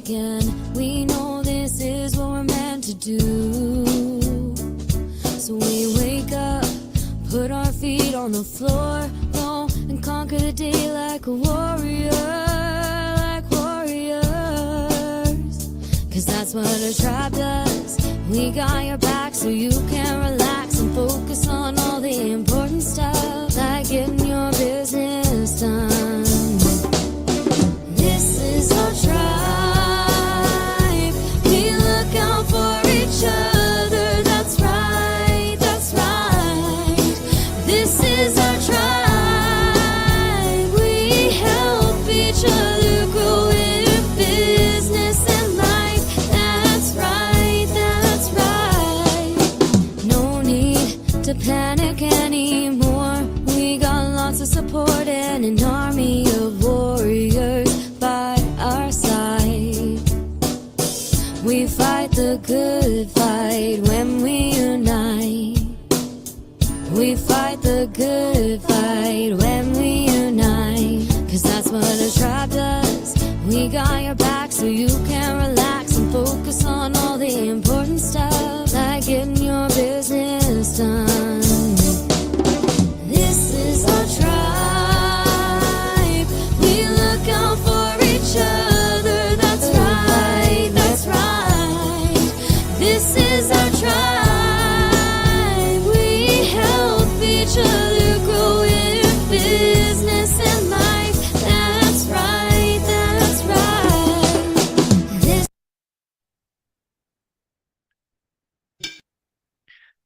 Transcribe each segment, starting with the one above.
again. We know this is what we're meant to do. So we wake up, put our feet on the floor, go and conquer the day like a warrior, like warriors. Cause that's what a tribe does. We got your back so you can relax and focus on all the important stuff, like getting your business done. This is our tribe. We look out for each other. That's right, that's right. This is our tribe. We help each other grow in business and life. That's right, that's right. No need to panic anymore. We got lots of support and an army of warriors by our side. We fight the good fight when we unite. We fight the good fight when we unite. Cause that's what a tribe does. We got your back so you can relax and focus on all the important stuff, like getting your business done. This is our tribe. We look out for each other. That's right, that's right. This is our tribe. We help each other grow in business and life. That's right, that's right. This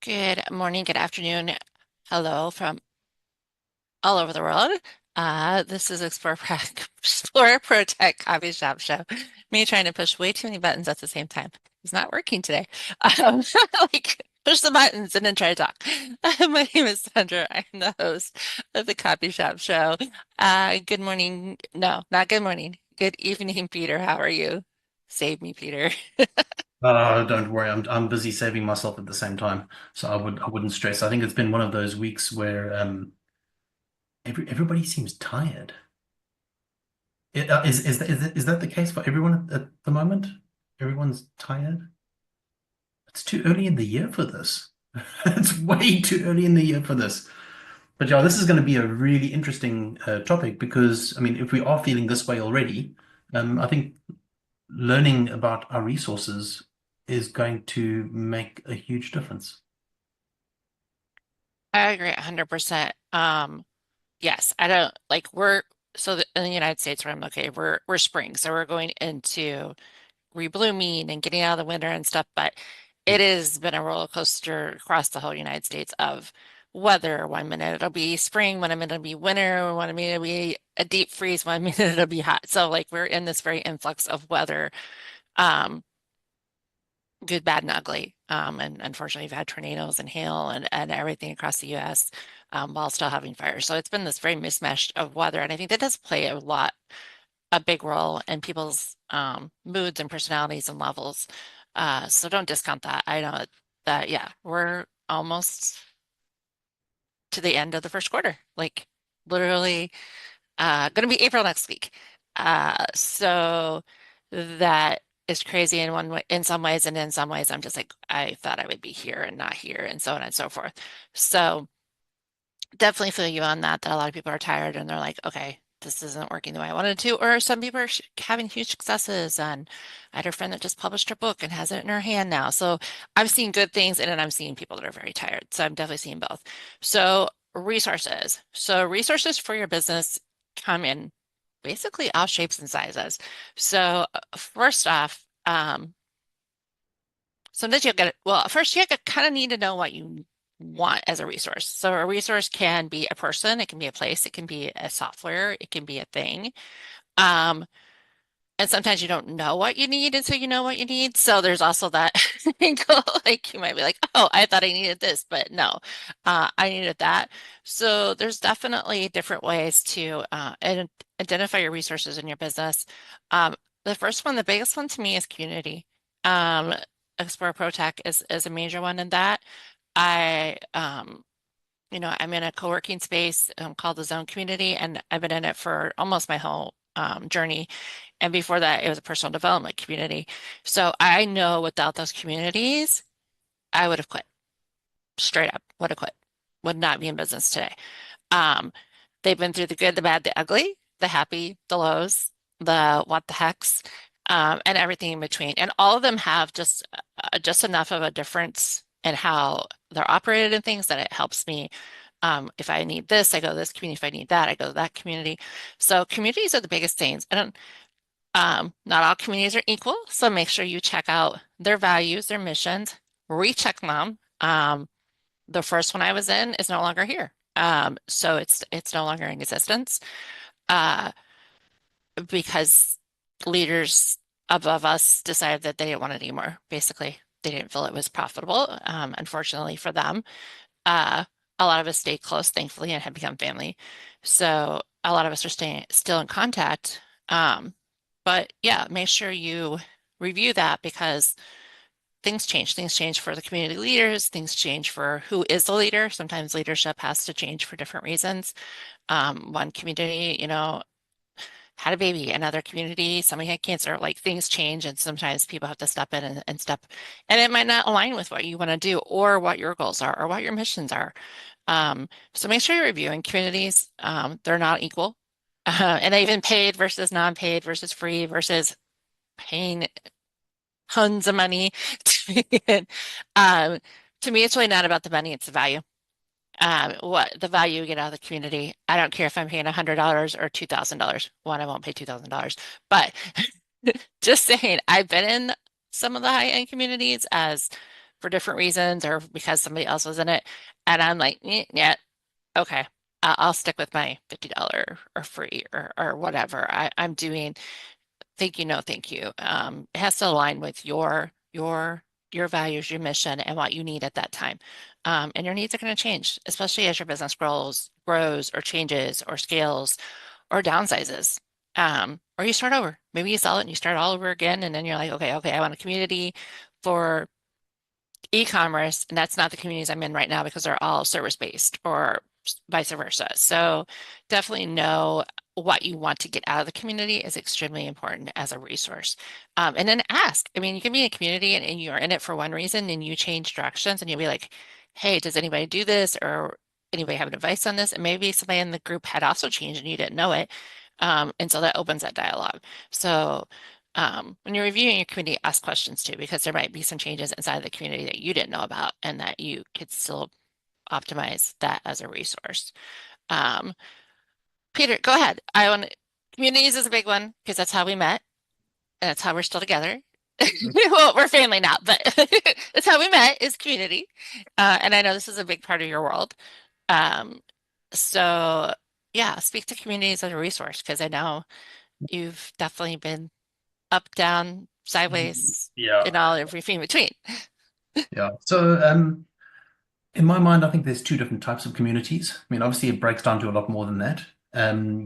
Good morning, good afternoon. Hello from all over the world. This is Explorer Pro Tech Coffee Shop Show. Me trying to push way too many buttons at the same time. It's not working today. Um, like push the buttons and then try to talk. My name is Sondra. I'm the host of the Coffee Shop Show. Good morning. No, not good morning. Good evening, Peter. How are you? Save me, Peter. Don't worry. I'm busy saving myself at the same time, so I wouldn't stress. I think it's been one of those weeks where everybody seems tired. Is that the case for everyone at the moment? Everyone's tired. It's too early in the year for this. It's way too early in the year for this. But yeah, this is going to be a really interesting topic because I mean, if we are feeling this way already, I think learning about our resources is going to make a huge difference. I agree 100%. Yes, I don't like in the United States where I'm located, we're spring, so we're going into reblooming and getting out of the winter and stuff, but it has been a roller coaster across the whole United States of weather. One minute it'll be spring, one minute it'll be winter, one minute it'll be a deep freeze, one minute it'll be hot. So like we're in this very influx of weather. Um, Good, bad, and ugly. And unfortunately, we've had tornadoes and hail and everything across the US while still having fires. So it's been this very mismatched of weather. And I think that does play a big role in people's moods and personalities and levels. So don't discount that. I know that, yeah, we're almost to the end of the first quarter, like literally going to be April next week. So that is crazy in one way, in some ways, and in some ways, I'm just like, I thought I would be here and not here, and so on and so forth. So definitely feel you on that. That a lot of people are tired and they're like, okay, this isn't working the way I wanted to. Or some people are having huge successes. And I had a friend that just published her book and has it in her hand now. So I'm seeing good things, and then I'm seeing people that are very tired. So I'm definitely seeing both. So resources. So resources for your business come in basically all shapes and sizes. So first off, sometimes you'll get it. Well, first you kind of need to know what you want as a resource. So a resource can be a person, it can be a place, it can be a software, it can be a thing. Um, and sometimes you don't know what you need until you know what you need. So there's also that angle, like you might be like, oh, I thought I needed this, but no, I needed that. So there's definitely different ways to identify your resources in your business. The first one, the biggest one to me is community. Um, Explore Pro Tech is a major one in that. I I'm in a co-working space called the Zone Community, and I've been in it for almost my whole journey. And before that, it was a personal development community. So I know without those communities, I would have quit. Straight up, would have quit. Would not be in business today. Um, they've been through the good, the bad, the ugly, the happy, the lows, the what the heck, and everything in between. And all of them have just enough of a difference in how they're operated and things that it helps me. If I need this, I go to this community. If I need that, I go to that community. So communities are the biggest things. Not all communities are equal, so make sure you check out their values, their missions, recheck them. The first one I was in is no longer here. So it's no longer in existence uh, because leaders above us decided that they didn't want it anymore. Basically, they didn't feel it was profitable. Unfortunately for them, uh, a lot of us stayed close, thankfully, and have become family. So a lot of us are staying still in contact. But yeah, make sure you review that because things change. Things change for the community leaders. Things change for who is the leader. Sometimes leadership has to change for different reasons. One community, had a baby. Another community, somebody had cancer. Like things change, and sometimes people have to step in and step, and it might not align with what you want to do or what your goals are or what your missions are. So make sure you're reviewing communities. They're not equal. And even paid versus non-paid versus free versus paying tons of money. Um, to me, it's really not about the money, it's the value. What the value you get out of the community. I don't care if I'm paying $100 or $2,000. One, I won't pay $2,000, but just saying, I've been in some of the high-end communities as for different reasons or because somebody else was in it, and I'm like, yeah, okay, I'll stick with my $50 or free or whatever I'm doing. Thank you, no, thank you. It has to align with your values, your mission, and what you need at that time. And your needs are going to change, especially as your business grows, or changes, or scales, or downsizes. Or you start over. Maybe you sell it and you start all over again, and then you're like, okay, I want a community for e-commerce, and that's not the communities I'm in right now because they're all service-based or vice versa. So definitely know what you want to get out of the community is extremely important as a resource. And then ask. I mean, you can be in a community and you're in it for one reason and you change directions and you'll be like, hey, does anybody do this? Or anybody have advice on this? And maybe somebody in the group had also changed and you didn't know it. And so that opens that dialogue. So when you're reviewing your community, ask questions too, because there might be some changes inside the community that you didn't know about and that you could still optimize that as a resource. Um, Peter, go ahead. Communities is a big one because that's how we met and that's how we're still together. Well, we're family now, but that's how we met is community. And I know this is a big part of your world. Um, so yeah, speak to communities as a resource because I know you've definitely been up, down, sideways, Yeah. and all everything in between. Yeah. So, in my mind, I think there's two different types of communities. I mean, obviously, it breaks down to a lot more than that.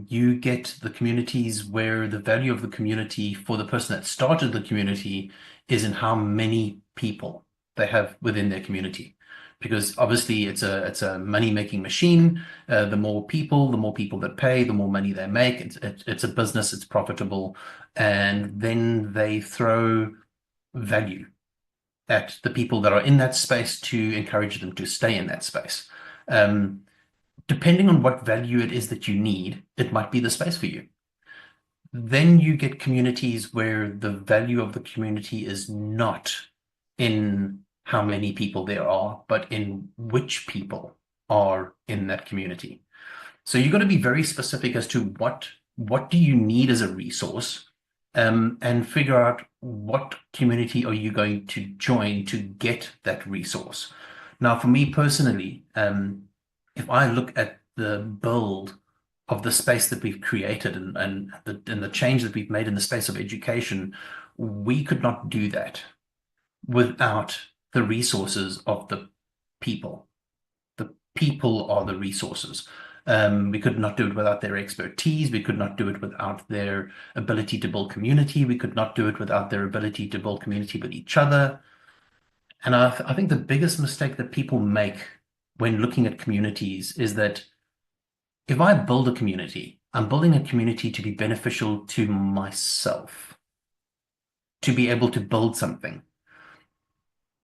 You get the communities where the value of the community for the person that started the community is in how many people they have within their community. Because obviously it's a money-making machine. The more people that pay, the more money they make. It's a business, it's profitable, and then they throw value at the people that are in that space to encourage them to stay in that space. Depending on what value it is that you need, it might be the space for you. Then you get communities where the value of the community is not in how many people there are, but in which people are in that community. So you've got to be very specific as to what do you need as a resource, and figure out what community are you going to join to get that resource. Now, for me personally, if I look at the build of the space that we've created and the change that we've made in the space of education, we could not do that without the resources of the people. The people are the resources. We could not do it without their expertise. We could not do it without their ability to build community. We could not do it without their ability to build community with each other. And I think the biggest mistake that people make when looking at communities is that if I build a community I'm building a community to be beneficial to myself, to be able to build something.